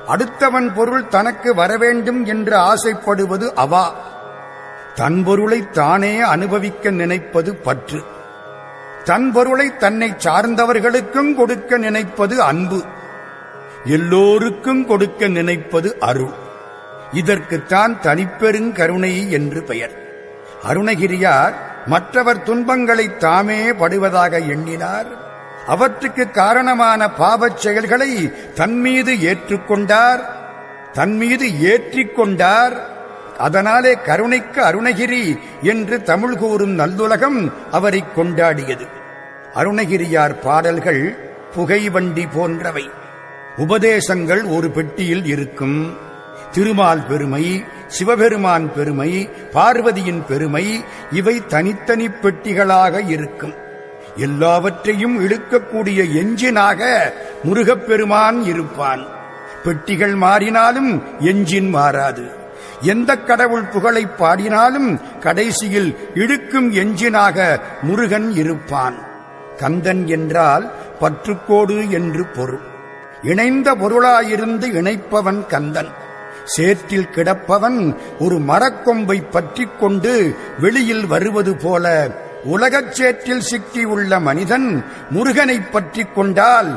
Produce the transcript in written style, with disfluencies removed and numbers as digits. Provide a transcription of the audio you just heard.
அடுத்தவன் பொருள் தனக்கு வரவேண்டும் என்று ஆசைப்படுவது அவா. தன் பொருளை தானே அனுபவிக்க நினைப்பது பற்று. தன் பொருளை தன்னை சார்ந்தவர்களுக்கும் கொடுக்க நினைப்பது அன்பு. எல்லோருக்கும் கொடுக்க நினைப்பது அருள். இதற்குத்தான் தனிப்பெருங்கருணை என்று பெயர். அருணகிரியார் மற்றவர் துன்பங்களை தாமே படுவதாக எண்ணினார். அவற்றுக்கு காரணமான பாவச் செயல்களை தன்மீது ஏற்றுக்கொண்டார், தன்மீது ஏற்றிக்கொண்டார். அதனாலே கருணைக்கு அருணகிரி என்று தமிழ் கூறும் நல்லுலகம் அவரை கொண்டாடியது. அருணகிரியார் பாடல்கள் புகைவண்டி போன்றவை. உபதேசங்கள் ஒரு பெட்டியில் இருக்கும். திருமால் பெருமை, சிவபெருமான் பெருமை, பார்வதியின் பெருமை இவை தனித்தனி பெட்டிகளாக இருக்கும். எல்லாவற்றையும் இழுக்கக்கூடிய எஞ்சினாக முருகப்பெருமான் இருப்பான். பெட்டிகள் மாறினாலும் எஞ்சின் மாறாது. எந்த கடவுள் புகழை பாடினாலும் கடைசியில் இழுக்கும் எஞ்சினாக முருகன் இருப்பான். கந்தன் என்றால் பற்றுக்கோடு என்று பொருள். இணைந்த பொருளாயிருந்து இணைப்பவன் கந்தன். சேற்றில் கிடப்பவன் ஒரு மரக்கொம்பை பற்றிக் கொண்டு வெளியில் வருவது போல உலகச் சேற்றில் சிக்கியுள்ள மனிதன் முருகனை பற்றிக் கொண்டால்